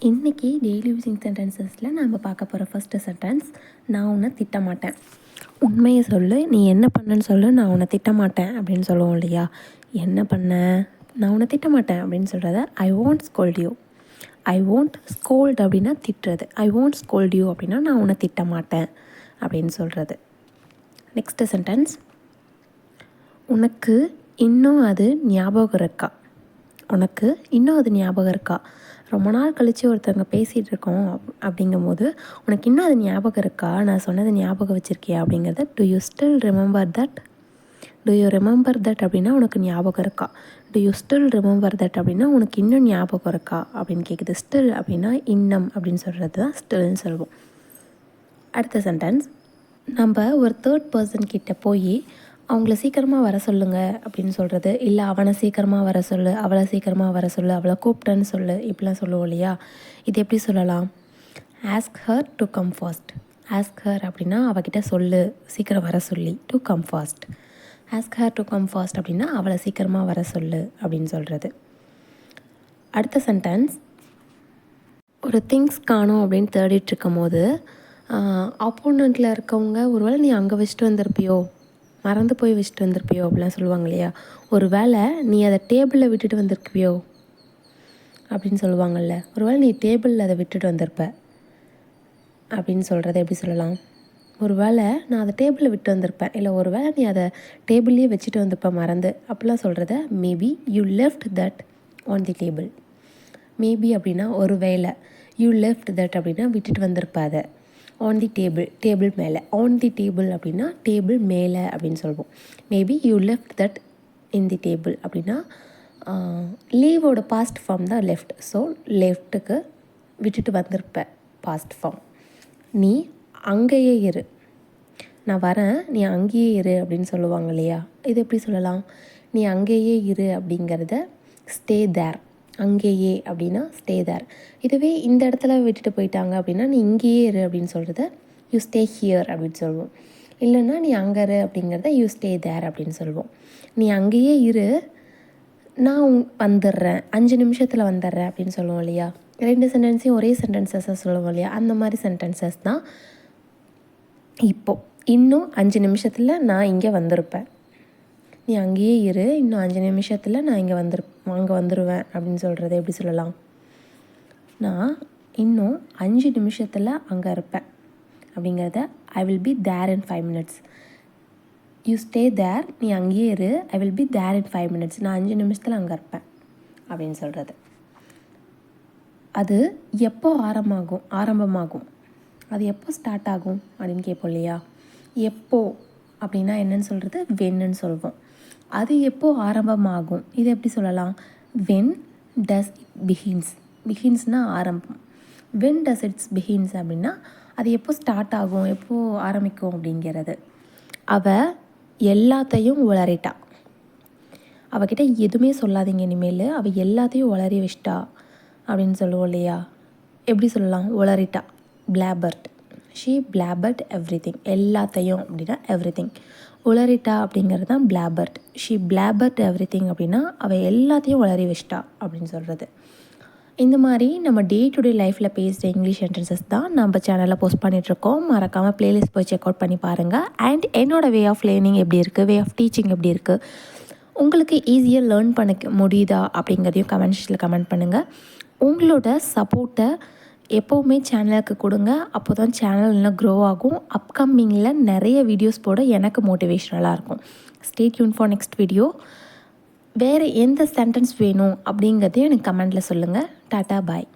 இன்றைக்கி daily using சென்டென்சஸில் நம்ம பார்க்க போகிற ஃபஸ்ட்டு சென்டென்ஸ், நான் உன்னை திட்டமாட்டேன். உண்மையை சொல்லு, நீ என்ன பண்ணன்னு சொல்லு, நான் உன்னை திட்டமாட்டேன் அப்படின்னு சொல்லுவோம் இல்லையா? என்ன பண்ண? நான் உன்னை திட்டமாட்டேன் அப்படின்னு சொல்கிறத ஐ won't scold you. I won't scold அப்படின்னா திட்டுறது. ஐ won't scold you அப்படின்னா நான் உன்னை திட்டமாட்டேன் அப்படின்னு சொல்கிறது. நெக்ஸ்ட்டு சென்டென்ஸ், உனக்கு இன்னும் அது ஞாபகம் இருக்கா? உனக்கு இன்னும் அது ஞாபகம் இருக்கா? ரொம்ப நாள் கழித்து ஒருத்தவங்க பேசிகிட்டு இருக்கோம் அப்படிங்கும்போது, உனக்கு இன்னும் அது ஞாபகம் இருக்கா? நான் சொன்னது ஞாபகம் வச்சுருக்கியா அப்படிங்கிறத to you still remember that? To you remember that அப்படின்னா உனக்கு ஞாபகம் இருக்கா? To you still remember that அப்படின்னா உனக்கு இன்னும் ஞாபகம் இருக்கா அப்படின்னு கேட்குது. ஸ்டில் அப்படின்னா இன்னம் அப்படின்னு சொல்கிறது தான் ஸ்டில்னு சொல்லுவோம். அடுத்த சென்டென்ஸ், நம்ம ஒரு தேர்ட் பர்சன் கிட்ட போய் அவங்கள சீக்கிரமாக வர சொல்லுங்கள் அப்படின்னு சொல்கிறது, இல்லை அவனை சீக்கிரமாக வர சொல்லு, அவளை சீக்கிரமாக வர சொல்லு, அவளை கூப்பிட்டேன்னு சொல்லு, இப்படிலாம் சொல்லுவோம் இல்லையா? இது எப்படி சொல்லலாம்? Ask her to come fast. Ask her அப்படின்னா அவகிட்ட சொல்லு, சீக்கிரம் வர சொல்லி, to come fast. Ask her to come fast அப்படின்னா அவளை சீக்கிரமாக வர சொல்லு அப்படின்னு சொல்கிறது. அடுத்த சென்டென்ஸ், ஒரு திங்ஸ் காணும் அப்படின்னு தேடிட்டு இருக்கும் போது ஆப்போனண்ட்டில் இருக்கவங்க ஒருவேளை நீ அங்கே வச்சுட்டு வந்திருப்பியோ, மறந்து போய் வச்சுட்டு வந்திருப்பியோ அப்படிலாம் சொல்லுவாங்க இல்லையா? ஒரு வேளை நீ அதை டேபிளில் விட்டுட்டு வந்திருப்பியோ அப்படின்னு சொல்லுவாங்கள்ல. ஒரு வேளை நீ டேபிளில் அதை விட்டுட்டு வந்திருப்ப அப்படின்னு சொல்கிறத எப்படி சொல்லலாம்? ஒரு வேளை நான் அதை டேபிளில் விட்டு வந்திருப்பேன், இல்லை ஒரு வேளை நீ அதை டேபிள்லேயே வச்சுட்டு வந்திருப்ப மறந்து, அப்படிலாம் சொல்கிறத maybe you left that on the table. Maybe அப்படின்னா ஒரு வேளை, யூ லெஃப்ட் தட் அப்படின்னா விட்டுட்டு வந்திருப்ப அதை ஆன் தி டேபிள், டேபிள் மேலே. ஆன் தி டேபிள் அப்படின்னா டேபிள் மேலே அப்படின்னு சொல்லுவோம். Maybe you left that in the table அப்படின்னா லீவோட பாஸ்ட் ஃபார்ம் தான் லெஃப்ட். ஸோ லெஃப்ட்டுக்கு விட்டுட்டு வந்திருப்ப பாஸ்ட் ஃபார்ம். நீ அங்கேயே இரு, நான் வரேன் நீ அங்கேயே இரு அப்படின்னு சொல்லுவாங்க இல்லையா? இது எப்படி சொல்லலாம்? நீ அங்கேயே இரு அப்படிங்கிறத ஸ்டே தேர். அங்கேயே அப்படின்னா ஸ்டே தேர். இதுவே இந்த இடத்துல விட்டுட்டு போயிட்டாங்க அப்படின்னா நீ இங்கேயே இரு அப்படின்னு சொல்கிறத யூ ஸ்டே ஹியர் அப்படின்னு சொல்லுவோம். இல்லைன்னா நீ அங்கே இரு அப்படிங்கிறத யூ ஸ்டே தேர் அப்படின்னு சொல்லுவோம். நீ அங்கேயே இரு, நான் வந்துடுறேன், 5 நிமிஷத்தில் வந்துடுறேன் அப்படின்னு சொல்லுவோம் இல்லையா? 2 சென்டென்ஸையும் ஒரே சென்டென்சஸை சொல்லுவோம் இல்லையா? அந்த மாதிரி சென்டென்சஸ் தான் இப்போது. இன்னும் 5 நிமிஷத்தில் நான் இங்கே வந்திருப்பேன், நீ அங்கேயே இரு, இன்னும் 5 நிமிஷத்தில் நான் அங்கே வந்துடுவேன் அப்படின்னு சொல்கிறத எப்படி சொல்லலாம்? நான் இன்னும் 5 நிமிஷத்தில் அங்கே இருப்பேன் அப்படிங்கிறத I will be there in 5 minutes. You stay there, நீ அங்கேயே இரு, I will be there in 5 minutes. நான் 5 நிமிஷத்தில் அங்கே இருப்பேன் அப்படின்னு சொல்கிறது. அது எப்போ ஆரம்பமாகும், அது எப்போ ஸ்டார்ட் ஆகும் அப்படின்னு கேட்போம் இல்லையா? எப்போ அப்படின்னா என்னன்னு சொல்கிறது? வென்னு சொல்வோம். அது எப்போ ஆரம்பமாகும், இது எப்படி சொல்லலாம்? When does it begins. பிகின்ஸ்னால் ஆரம்பம். வென் டஸ் இட்ஸ் பிகின்ஸ் அப்படின்னா அது எப்போ ஸ்டார்ட் ஆகும், எப்போ ஆரம்பிக்கும் அப்படிங்கிறது. அவள் எல்லாத்தையும் உளறிட்டா. அவகிட்ட எதுவுமே சொல்லாதீங்க இனிமேல், அவள் எல்லாத்தையும் உளறி வச்சிட்டா அப்படின்னு சொல்லுவோம் இல்லையா? எப்படி சொல்லலாம்? உளறிட்டா, பிளாபர்ட். She blabbered everything. எல்லாத்தையும் அப்படின்னா எவ்ரிதிங். உளறிட்டா அப்படிங்கிறது தான் பிளாபர்ட். ஷீ பிளாபர்ட் எவ்ரிதிங் அப்படின்னா அவள் எல்லாத்தையும் உளறி வச்சிட்டா அப்படின்னு சொல்கிறது. இந்த மாதிரி நம்ம டே டு டே லைஃப்பில் பேசுகிற இங்கிலீஷ் சென்டென்சஸ் தான் நம்ம சேனலில் போஸ்ட் பண்ணிகிட்ருக்கோம். மறக்காமல் ப்ளேலிஸ்ட் போய் செக் அவுட் பண்ணி பாருங்கள். அண்ட் என்னோடய வே ஆஃப் லேர்னிங் எப்படி இருக்குது, வே ஆஃப் டீச்சிங் எப்படி இருக்குது, உங்களுக்கு ஈஸியாக லேர்ன் பண்ண முடியுதா அப்படிங்கிறதையும் கமெண்ட்ஸில் கமெண்ட் பண்ணுங்கள். உங்களோட சப்போர்ட்டை எப்போவுமே சேனலுக்கு கொடுங்க. அப்போ தான் சேனல் இன்னும் க்ரோ ஆகும். அப்கமிங்கில் நிறைய வீடியோஸ் போட எனக்கு மோட்டிவேஷ்னலாக இருக்கும். Stay tune for next video. வேறு எந்த சென்டென்ஸ் வேணும் அப்படிங்கிறதையும் எனக்கு கமெண்டில் சொல்லுங்கள். டாட்டா பாய்.